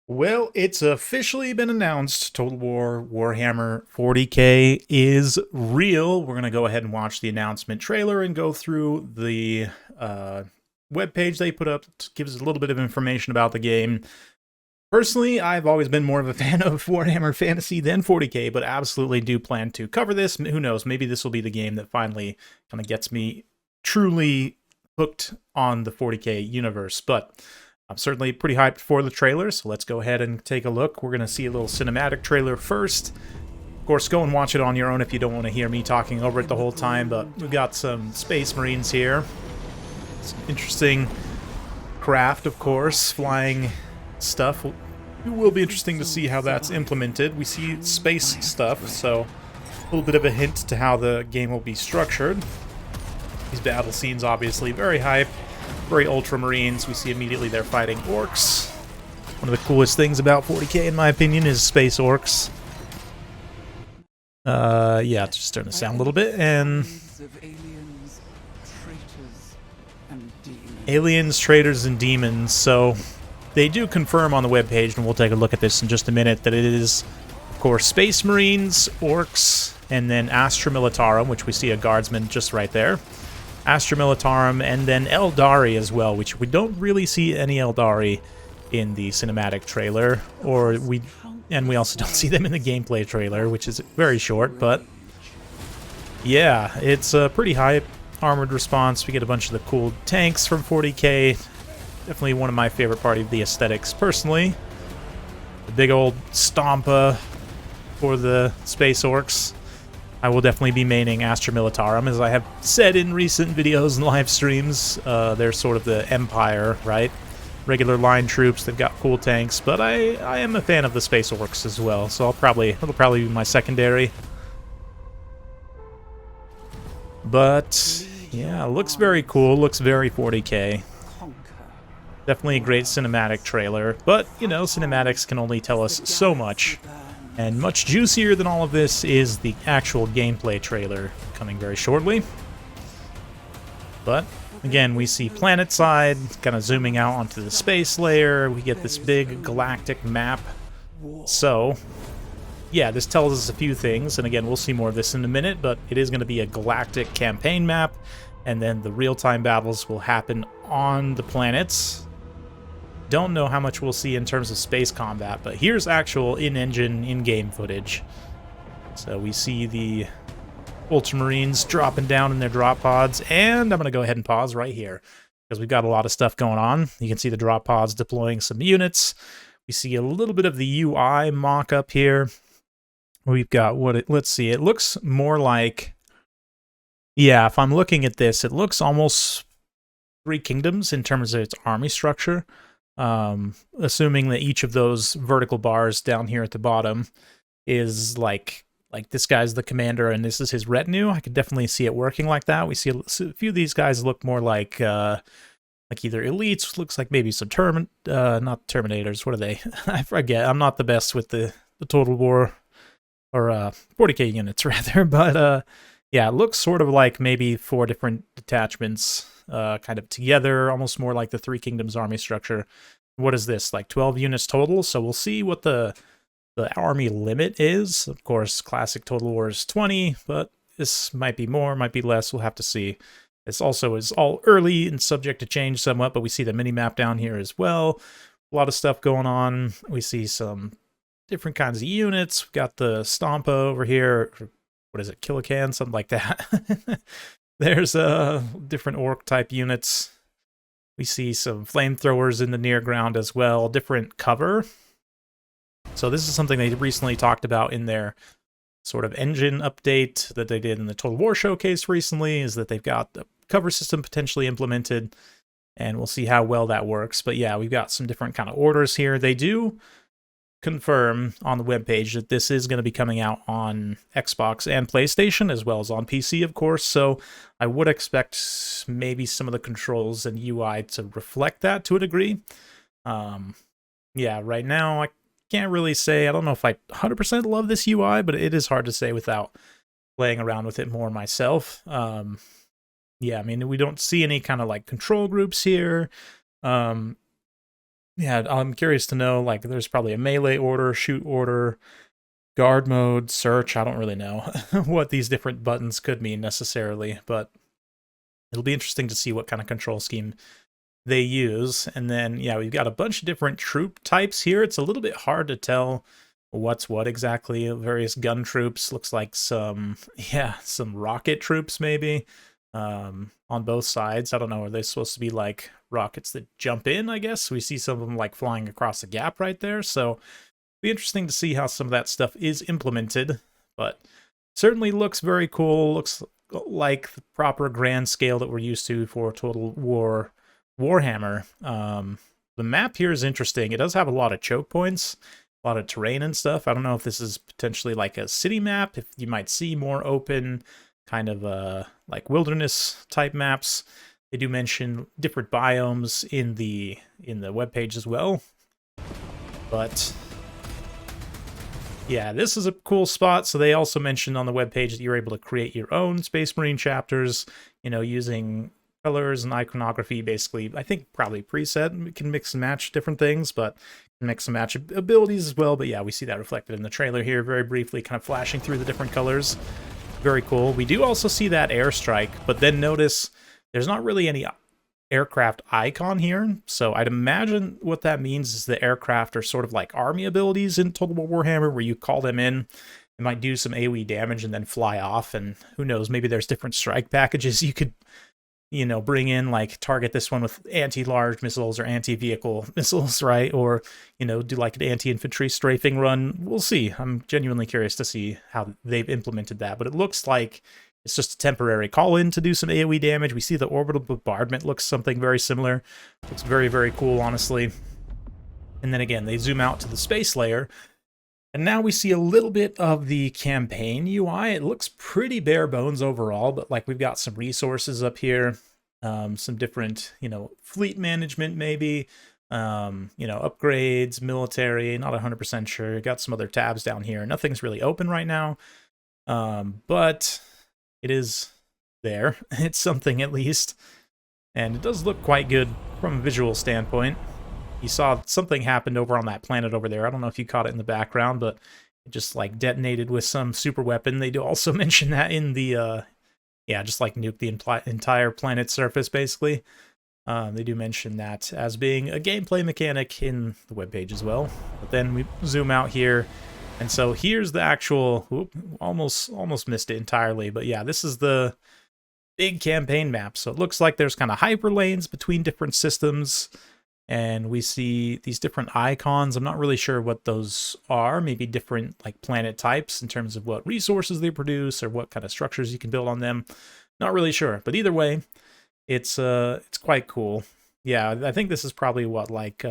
Well, it's officially been announced. Total War Warhammer 40K is real. We're going to go ahead and watch the announcement trailer and go through the webpage they put up. It gives us a little bit of information about the game. Personally, I've always been more of a fan of Warhammer Fantasy than 40K, but absolutely do plan to cover this. Who knows? Maybe this will be the game that finally kind of gets me truly hooked on the 40K universe. But I'm certainly pretty hyped for the trailer, so let's go ahead and take a look. We're going to see a little cinematic trailer first. Of course, go and watch it on your own if you don't want to hear me talking over it the whole time, but we've got some Space Marines here. Some interesting craft, of course, flying stuff. It will be interesting to see how that's implemented. We see space stuff, so a little bit of a hint to how the game will be structured. These battle scenes, obviously, very hype. Very Ultramarines. We see immediately they're fighting orcs. One of the coolest things about 40K, in my opinion, is space orcs. Yeah, just turn the sound a little bit. And aliens, traitors, and demons. So they do confirm on the webpage, and we'll take a look at this in just a minute, that it is, of course, Space Marines, orcs, and then Astra Militarum, which we see a guardsman just right there. Astra Militarum, and then Eldari as well, which we don't really see any Eldari in the cinematic trailer, and we also don't see them in the gameplay trailer, which is very short, but yeah, it's a pretty high armored response. We get a bunch of the cool tanks from 40K. Definitely one of my favorite part of the aesthetics, personally. The big old Stompa for the Space Orcs. I will definitely be maining Astra Militarum, as I have said in recent videos and live streams. They're sort of the Empire, right? Regular line troops, they've got cool tanks, but I am a fan of the Space Orcs as well, so it'll probably be my secondary. But yeah, looks very cool, looks very 40K. Definitely a great cinematic trailer, but you know, cinematics can only tell us so much. And much juicier than all of this is the actual gameplay trailer, coming very shortly. But again, we see planet side, kind of zooming out onto the space layer. We get this big galactic map. So yeah, this tells us a few things, and again, we'll see more of this in a minute, but it is going to be a galactic campaign map, and then the real-time battles will happen on the planets. Don't know how much we'll see in terms of space combat, but here's actual in-engine, in-game footage. So we see the Ultramarines dropping down in their drop pods, and I'm going to go ahead and pause right here, because we've got a lot of stuff going on. You can see the drop pods deploying some units. We see a little bit of the UI mock-up here. We've got let's see, it looks more like, yeah, if I'm looking at this, it looks almost Three Kingdoms in terms of its army structure. Assuming that each of those vertical bars down here at the bottom is like this guy's the commander and this is his retinue. I could definitely see it working like that. We see a few of these guys look more like either elites, looks like maybe some not Terminators. What are they? I forget. I'm not the best with the Total War or 40K units rather, but yeah, it looks sort of like maybe 4 different detachments kind of together, almost more like the Three Kingdoms army structure. What is this, like 12 units total? So we'll see what the army limit is. Of course, classic Total War is 20, but this might be more, might be less. We'll have to see. This also is all early and subject to change somewhat, but we see the mini-map down here as well. A lot of stuff going on. We see some different kinds of units. We've got the Stompa over here. What is it, Kilocan? Something like that. There's different orc-type units. We see some flamethrowers in the near ground as well. Different cover. So this is something they recently talked about in their sort of engine update that they did in the Total War Showcase recently, is that they've got the cover system potentially implemented, and we'll see how well that works. But yeah, we've got some different kind of orders here. They do confirm on the webpage that this is going to be coming out on Xbox and PlayStation, as well as on PC, of course, so I would expect maybe some of the controls and UI to reflect that to a degree. Yeah, right now, I can't really say, I don't know if I 100% love this UI, but it is hard to say without playing around with it more myself. Yeah, I mean, we don't see any kind of like control groups here. Yeah, I'm curious to know, like, there's probably a melee order, shoot order, guard mode, search. I don't really know what these different buttons could mean necessarily, but it'll be interesting to see what kind of control scheme they use. And then, yeah, we've got a bunch of different troop types here. It's a little bit hard to tell what's what exactly. Various gun troops, looks like some, yeah, some rocket troops maybe on both sides. I don't know, are they supposed to be like rockets that jump in, I guess? We see some of them like flying across the gap right there, so it'll be interesting to see how some of that stuff is implemented, but certainly looks very cool. Looks like the proper grand scale that we're used to for Total War Warhammer. The map here is interesting. It does have a lot of choke points, a lot of terrain and stuff. I don't know if this is potentially like a city map, if you might see more open kind of like wilderness type maps. They do mention different biomes in the webpage as well. But yeah, this is a cool spot. So they also mentioned on the webpage that you're able to create your own Space Marine chapters, you know, using colors and iconography, basically. I think probably preset. We can mix and match different things, but mix and match abilities as well. But yeah, we see that reflected in the trailer here very briefly, kind of flashing through the different colors. Very cool. We do also see that airstrike, but then notice there's not really any aircraft icon here. So I'd imagine what that means is the aircraft are sort of like army abilities in Total War Warhammer, where you call them in, it might do some AoE damage and then fly off, and who knows, maybe there's different strike packages you could, you know, bring in, like target this one with anti-large missiles or anti-vehicle missiles, right? Or, you know, do like an anti-infantry strafing run. We'll see. I'm genuinely curious to see how they've implemented that, but it looks like it's just a temporary call-in to do some AoE damage. We see the orbital bombardment looks something very similar. Looks very, very cool, honestly. And then again, they zoom out to the space layer, and now we see a little bit of the campaign UI. It looks pretty bare bones overall, but like we've got some resources up here, some different, you know, fleet management maybe, you know, upgrades, military, not 100% sure. Got some other tabs down here. Nothing's really open right now, but it is there. It's something at least, and it does look quite good from a visual standpoint. You saw something happened over on that planet over there. I don't know if you caught it in the background, but it just like detonated with some super weapon. They do also mention that in the, yeah, just like nuke the entire planet's surface, basically. They do mention that as being a gameplay mechanic in the webpage as well. But then we zoom out here, and so here's the actual, whoop, almost missed it entirely. But yeah, this is the big campaign map. So it looks like there's kind of hyperlanes between different systems. And we see these different icons. I'm not really sure what those are. Maybe different like planet types in terms of what resources they produce or what kind of structures you can build on them. Not really sure. But either way, it's quite cool. Yeah, I think this is probably what, like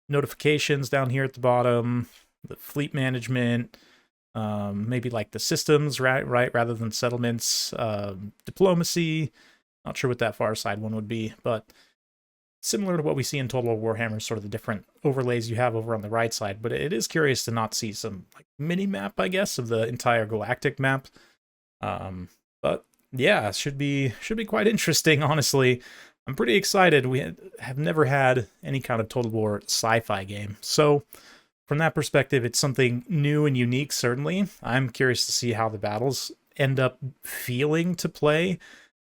notifications down here at the bottom, the fleet management, maybe like the systems, right, rather than settlements, diplomacy. Not sure what that far side one would be, but similar to what we see in Total War Warhammer, sort of the different overlays you have over on the right side. But it is curious to not see some like mini map, I guess, of the entire galactic map. But yeah, should be quite interesting, honestly. I'm pretty excited. We have never had any kind of Total War sci-fi game, so from that perspective, it's something new and unique. Certainly, I'm curious to see how the battles end up feeling to play.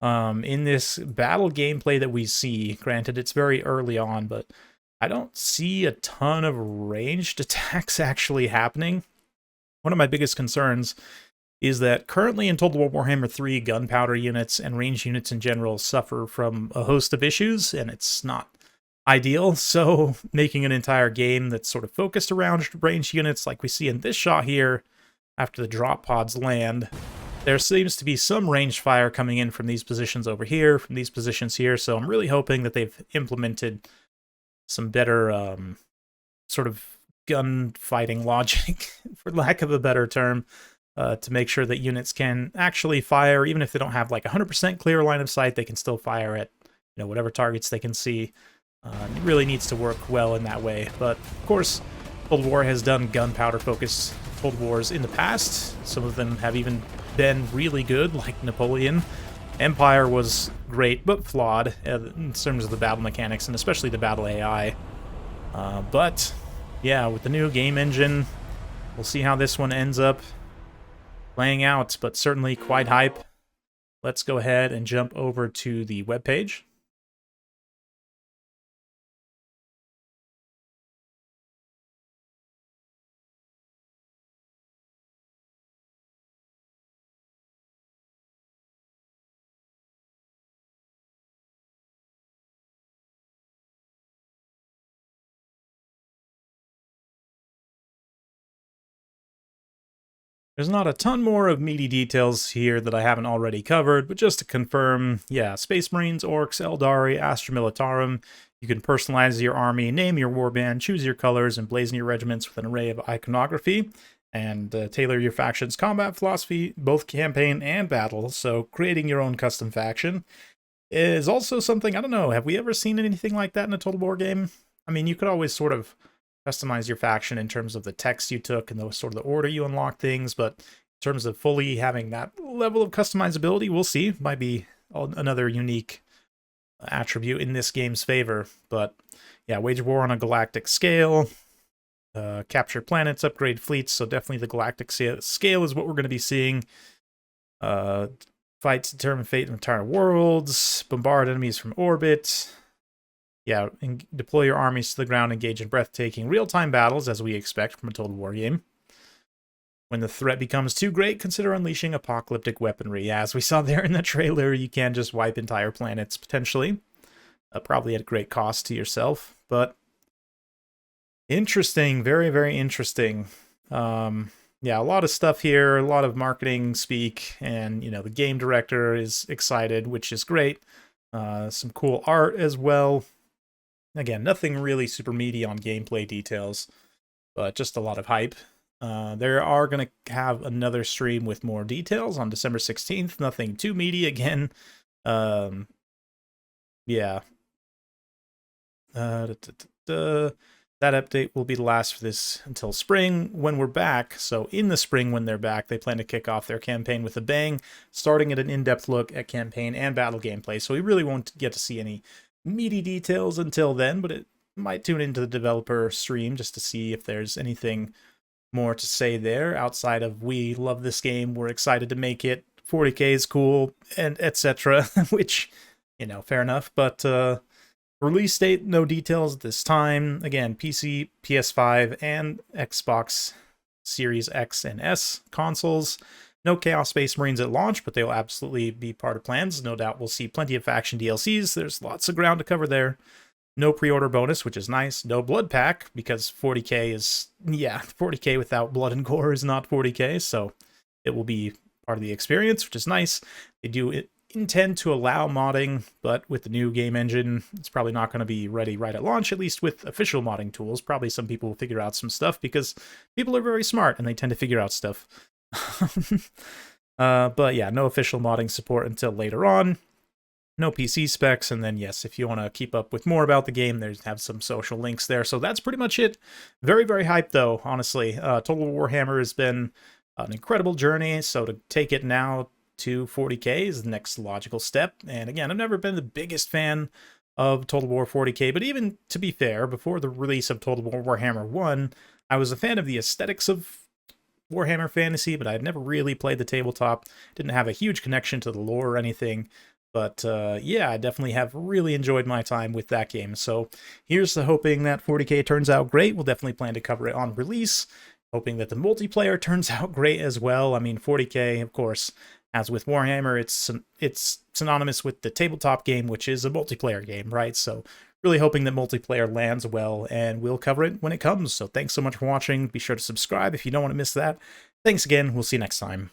In this battle gameplay that we see, granted it's very early on, but I don't see a ton of ranged attacks actually happening. One of my biggest concerns is that currently in Total War Warhammer 3, gunpowder units and range units in general suffer from a host of issues, and it's not ideal. So making an entire game that's sort of focused around range units like we see in this shot here after the drop pods land, there seems to be some ranged fire coming in from these positions over here, from these positions here, so I'm really hoping that they've implemented some better sort of gunfighting logic, for lack of a better term, to make sure that units can actually fire, even if they don't have like 100% clear line of sight, they can still fire at, you know, whatever targets they can see. It really needs to work well in that way, but of course, Cold War has done gunpowder-focused Cold Wars in the past. Some of them have even been really good, like Napoleon. Empire was great, but flawed in terms of the battle mechanics, and especially the battle AI. But yeah, with the new game engine, we'll see how this one ends up playing out, but certainly quite hype. Let's go ahead and jump over to the webpage. There's not a ton more of meaty details here that I haven't already covered, but just to confirm, yeah, Space Marines, Orcs, Eldari, Astra Militarum. You can personalize your army, name your warband, choose your colors, and blazon your regiments with an array of iconography, and tailor your faction's combat philosophy, both campaign and battle, so creating your own custom faction is also something, I don't know, have we ever seen anything like that in a Total War game? I mean, you could always sort of customize your faction in terms of the text you took and the sort of the order you unlock things, but in terms of fully having that level of customizability, we'll see. Might be another unique attribute in this game's favor. But yeah, wage war on a galactic scale, capture planets, upgrade fleets, so definitely the galactic scale is what we're going to be seeing. Fight to determine fate of entire worlds, bombard enemies from orbit. Yeah, and deploy your armies to the ground, engage in breathtaking real-time battles, as we expect from a Total War game. When the threat becomes too great, consider unleashing apocalyptic weaponry. Yeah, as we saw there in the trailer, you can just wipe entire planets, potentially. Probably at great cost to yourself, but interesting, very, very interesting. Yeah, a lot of stuff here, a lot of marketing speak, and, you know, the game director is excited, which is great. Some cool art as well. Again, nothing really super meaty on gameplay details, but just a lot of hype. They are going to have another stream with more details on December 16th. Nothing too meaty again. Yeah. That update will be the last for this until spring when we're back. So in the spring when they're back, they plan to kick off their campaign with a bang, starting at an in-depth look at campaign and battle gameplay. So we really won't get to see any meaty details until then, but it might tune into the developer stream just to see if there's anything more to say there outside of we love this game, we're excited to make it, 40k is cool, and etc. Which, you know, fair enough. But release date, no details at this time. Again, PC, PS5, and Xbox Series X and S consoles. No Chaos Space Marines at launch, but they'll absolutely be part of plans. No doubt we'll see plenty of faction DLCs. There's lots of ground to cover there. No pre-order bonus, which is nice. No blood pack, because 40k is, yeah, 40k without blood and gore is not 40k, so it will be part of the experience, which is nice. They do intend to allow modding, but with the new game engine, it's probably not going to be ready right at launch, at least with official modding tools. Probably some people will figure out some stuff, because people are very smart, and they tend to figure out stuff. But yeah, no official modding support until later on. No PC specs, and then yes, if you want to keep up with more about the game, there's have some social links there. So that's pretty much it. Very, very hyped though, honestly. Total Warhammer has been an incredible journey, so to take it now to 40k is the next logical step. And again, I've never been the biggest fan of Total War 40k, but even to be fair, before the release of Total War Warhammer 1, I was a fan of the aesthetics of Warhammer Fantasy, but I had never really played the tabletop, didn't have a huge connection to the lore or anything. But yeah, I definitely have really enjoyed my time with that game. So here's to hoping that 40k turns out great. We'll definitely plan to cover it on release. Hoping that the multiplayer turns out great as well. I mean, 40k, of course, as with Warhammer, it's synonymous with the tabletop game, which is a multiplayer game, right? So really hoping that multiplayer lands well, and we'll cover it when it comes. So thanks so much for watching. Be sure to subscribe if you don't want to miss that. Thanks again. We'll see you next time.